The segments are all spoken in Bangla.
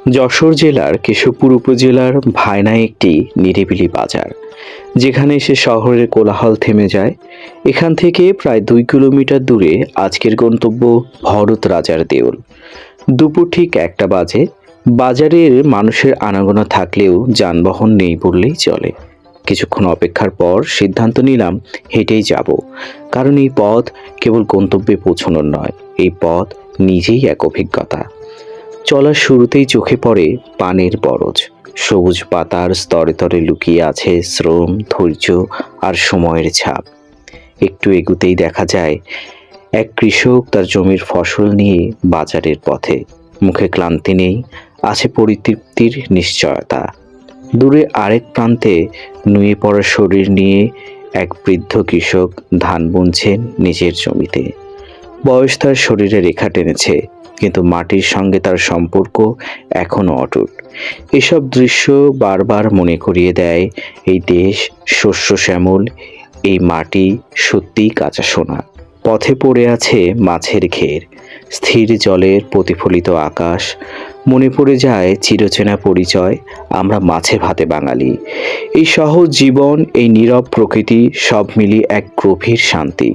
যশোর জেলার কেশবপুর উপজেলার ভায়নায় একটি নিরিবিলি বাজার, যেখানে এসে শহরের কোলাহল থেমে যায়। এখান থেকে প্রায় 2 কিলোমিটার দূরে আজকের গন্তব্য ভরত রাজার দেউল। দুপুর ঠিক 1টা বাজে। বাজারের মানুষের আনাগোনা থাকলেও যানবাহন নেই বললেই চলে। কিছুক্ষণ অপেক্ষার পর সিদ্ধান্ত নিলাম হেঁটেই যাব, কারণ এই পথ কেবল গন্তব্যে পৌঁছানোর নয়, এই পথ নিজেই এক অভিজ্ঞতা। চলার শুরুতেই চোখে পড়ে পানের বরজ। সবুজ পাতার স্তরে তরে লুকিয়ে আছে শ্রম, ধৈর্য আর সময়ের ছাপ। একটু এগুতেই দেখা যায় এক কৃষক তার জমির ফসল নিয়ে বাজারের পথে। মুখে ক্লান্তি নেই, আছে পরিতৃপ্তির নিশ্চয়তা। দূরে আরেক প্রান্তে নুয়ে পড়া শরীর নিয়ে এক বৃদ্ধ কৃষক ধান বুনছেন নিজের জমিতে। বয়স তার শরীরে রেখা টেনেছে, কিন্তু মাটির সঙ্গে তার সম্পর্ক এখনো অটুট। এসব দৃশ্য বারবার মনে করিয়ে দেয় এই দেশ শস্য শ্যামল, এই মাটি সত্যিই কাঁচা সোনা। পথে পড়ে আছে মাছের ঘের, স্থির জলের প্রতিফলিত আকাশ। মনে পড়ে যায় চিরচেনা পরিচয়, আমরা মাছে ভাতে বাঙালি। এই সহজ জীবন, এই নীরব প্রকৃতি, সব মিলিয়ে এক গভীর শান্তি।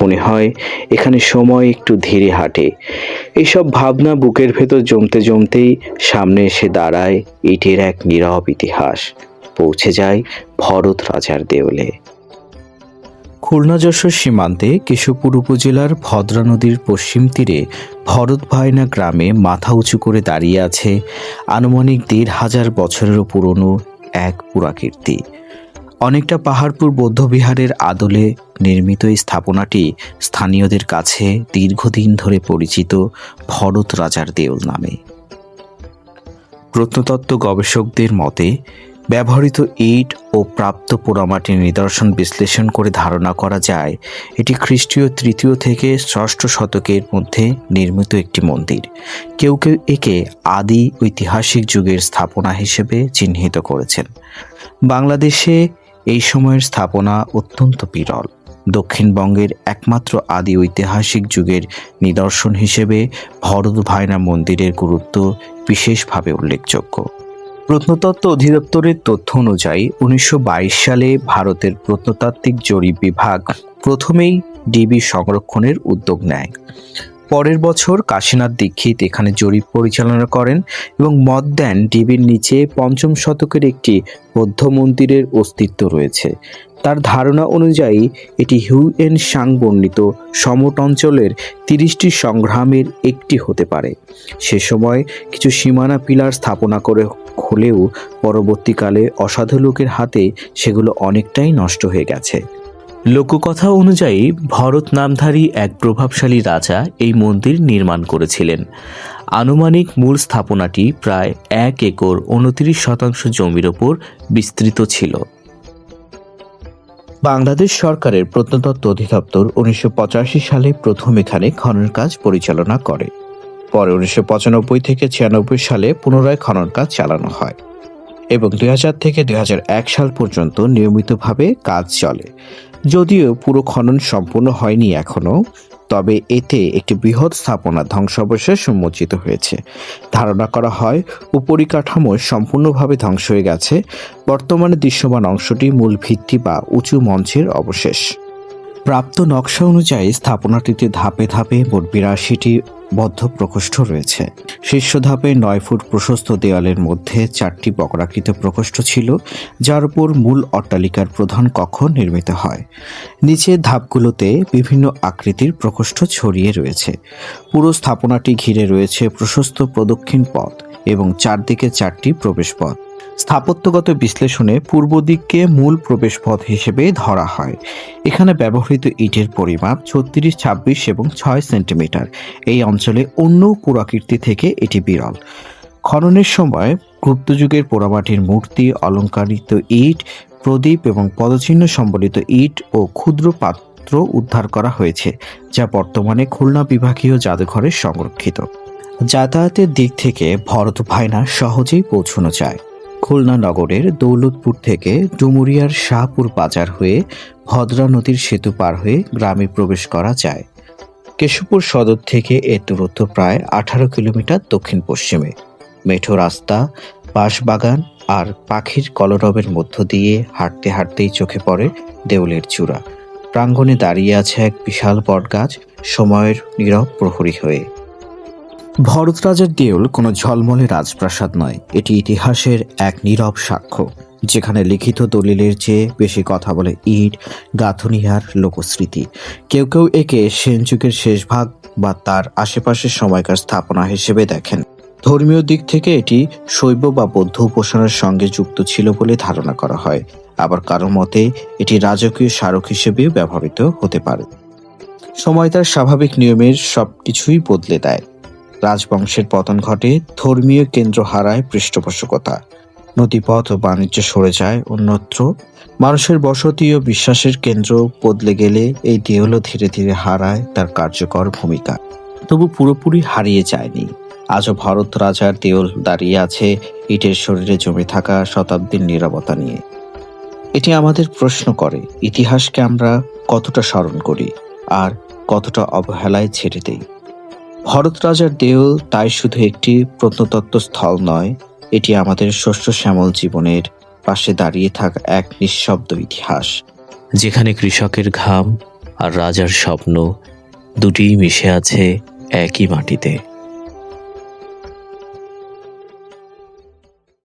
মনে হয় এখানে সময় একটু ধীরে হাঁটে। এইসব ভাবনা বুকের ভেতর জমতে জমতেই সামনে এসে দাঁড়ায় ইটের এক নীরব ইতিহাস। পৌঁছে যায় ভরত রাজার দেউলে। খুলনা যশোর সীমান্তে কেশবপুর উপজেলার ভদ্রা নদীর পশ্চিম তীরে ভরত ভায়না গ্রামে মাথা উঁচু করে দাঁড়িয়ে আছে আনুমানিক 1,500 বছরেরও পুরনো এক পুরাকীর্তি। অনেকটা পাহাড়পুর বৌদ্ধবিহারের আদলে নির্মিত এই স্থাপনাটি স্থানীয়দের কাছে দীর্ঘদিন ধরে পরিচিত ভরত রাজার দেউল নামে। প্রত্নতত্ত্ব গবেষকদের মতে ব্যবহৃত ইট ও প্রাপ্ত পোড়ামাটির নিদর্শন বিশ্লেষণ করে ধারণা করা যায় এটি খ্রিস্টীয় 3য় থেকে 6ষ্ঠ শতকের মধ্যে নির্মিত একটি মন্দির। কেউ কেউ একে আদি ঐতিহাসিক যুগের স্থাপনা হিসেবে চিহ্নিত করেছেন। বাংলাদেশে এই সময়ের স্থাপনা অত্যন্ত বিরল। দক্ষিণবঙ্গের একমাত্র আদি ঐতিহাসিক যুগের নিদর্শন হিসেবে ভরত ভায়না মন্দিরের গুরুত্ব বিশেষভাবে উল্লেখযোগ্য। প্রত্নতত্ত্ব অধিদপ্তরের তথ্য অনুযায়ী 1922 সালে ভারতের প্রত্নতাত্ত্বিক জরিপ বিভাগ প্রথমেই ডিবি সংরক্ষণের উদ্যোগ নেয়। পরের বছর কাশীনাথ দীক্ষিত এখানে জরিপ পরিচালনা করেন এবং মত দেন ডিবির নিচে 5ম শতকের একটি বৌদ্ধ মন্দিরের অস্তিত্ব রয়েছে। তার ধারণা অনুযায়ী এটি হিউয়েন সাং বর্ণিত সমট অঞ্চলের 30টি সংগ্রামের একটি হতে পারে। সে সময় কিছু সীমানা পিলার স্থাপনা করে হলেও পরবর্তীকালে অসাধু লোকের হাতে সেগুলো অনেকটাই নষ্ট হয়ে গেছে। লোককথা অনুযায়ী ভরত নামধারী এক প্রভাবশালী রাজা এই মন্দির নির্মাণ করেছিলেন। আনুমানিক মূল স্থাপনাটি প্রায় 1 একর 29% জমির ওপর বিস্তৃত ছিল। বাংলাদেশ সরকারের প্রত্নতত্ত্ব অধিদপ্তর 1985 সালে প্রথম এখানে খনন কাজ পরিচালনা করে। পরে 1995 থেকে 96 সালে পুনরায় খনন কাজ চালানো হয় এবং 2000 থেকে 2001 সাল পর্যন্ত নিয়মিতভাবে কাজ চলে। যদিও পুরো খনন সম্পূর্ণ হয়নি এখনো, তবে এতে একটি বৃহৎ স্থাপনা ধ্বংসাবশেষ উন্মোচিত হয়েছে। ধারণা করা হয় উপরিকাঠামো সম্পূর্ণভাবে ধ্বংস হয়ে গেছে। বর্তমানে দৃশ্যমান অংশটি মূল ভিত্তি বা উঁচু মঞ্চের অবশেষ। প্রাপ্ত নকশা অনুযায়ী স্থাপনাটিতে ধাপে ধাপে মোট 82টি বদ্ধ প্রকোষ্ঠ রয়েছে। শীর্ষ ধাপে 9 ফুট প্রশস্ত দেওয়ালের মধ্যে 4টি বক্রাকৃত প্রকোষ্ঠ ছিল, যার উপর মূল অট্টালিকার প্রধান কক্ষ নির্মিত হয়। নিচের ধাপগুলোতে বিভিন্ন আকৃতির প্রকোষ্ঠ ছড়িয়ে রয়েছে। পুরো স্থাপনাটি ঘিরে রয়েছে প্রশস্ত প্রদক্ষিণ পথ এবং চারদিকে 4টি প্রবেশপথ। স্থাপত্যগত বিশ্লেষণে পূর্ব দিককে মূল প্রবেশপথ হিসেবে ধরা হয়। এখানে ব্যবহৃত ইটের পরিমাপ 36, 26 এবং 6 সেন্টিমিটার। এই অঞ্চলে অন্য পুরাকীর্তি থেকে এটি বিরল। খননের সময় গুপ্তযুগের পোড়ামাটির মূর্তি, অলঙ্কারিত ইট, প্রদীপ এবং পদচিহ্ন সম্বলিত ইট ও ক্ষুদ্র পাত্র উদ্ধার করা হয়েছে, যা বর্তমানে খুলনা বিভাগীয় জাদুঘরে সংরক্ষিত। যাতায়াতের দিক থেকে ভরত ভায়না সহজেই পৌঁছানো যায়। খুলনা নগরের দৌলতপুর থেকে ডুমুরিয়ার শাহপুর বাজার হয়ে ভদ্রা নদীর সেতু পার হয়ে গ্রামে প্রবেশ করা যায়। কেশবপুর সদর থেকে এর দূরত্ব প্রায় 18 কিলোমিটার দক্ষিণ পশ্চিমে। মেঠো রাস্তা, বাঁশবাগান আর পাখির কলরবের মধ্য দিয়ে হাঁটতে হাঁটতেই চোখে পড়ে দেউলের চূড়া। প্রাঙ্গণে দাঁড়িয়ে আছে এক বিশাল বটগাছ, সময়ের নীরব প্রহরী হয়ে। ভরতরাজের দেউল কোনো ঝলমলে রাজপ্রাসাদ নয়, এটি ইতিহাসের এক নীরব সাক্ষ্য, যেখানে লিখিত দলিলের চেয়ে বেশি কথা বলে ইট, গাঁথুনি আর লোকস্মৃতি। কেউ কেউ একে সেন যুগের শেষ ভাগ বা তার আশেপাশের সময়কার স্থাপনা হিসেবে দেখেন। ধর্মীয় দিক থেকে এটি শৈব বা বৌদ্ধ উপাসনার সঙ্গে যুক্ত ছিল বলে ধারণা করা হয়। আবার কারো মতে এটি রাজকীয় স্মারক হিসেবেও ব্যবহৃত হতে পারে। সময় তার স্বাভাবিক নিয়মের সবকিছুই বদলে দেয়। রাজবংশের পতন ঘটে, ধর্মীয় কেন্দ্র হারায় পৃষ্ঠপোষকতা, নদীপথ ও বাণিজ্য সরে যায় অন্যত্র, মানুষের বসতি ও বিশ্বাসের কেন্দ্র বদলে গেলে এই দেউলও ধীরে ধীরে হারায় তার কার্যকর ভূমিকা। তবু পুরোপুরি হারিয়ে যায়নি। আজও ভরত রাজার দেউল দাঁড়িয়ে আছে ইটের শরীরে জমে থাকা শতাব্দীর নীরবতা নিয়ে। এটি আমাদের প্রশ্ন করে, ইতিহাসকে আমরা কতটা স্মরণ করি আর কতটা অবহেলায় ছেড়ে দেই। ভরত রাজার দেউল তাই শুধু একটি প্রত্নতত্ত্ব স্থল নয়, এটি আমাদের শস্য শ্যামল জীবনের পাশে দাঁড়িয়ে থাকা এক নিঃশব্দ ইতিহাস, যেখানে কৃষকের ঘাম আর রাজার স্বপ্ন দুটিই মিশে আছে একই মাটিতে।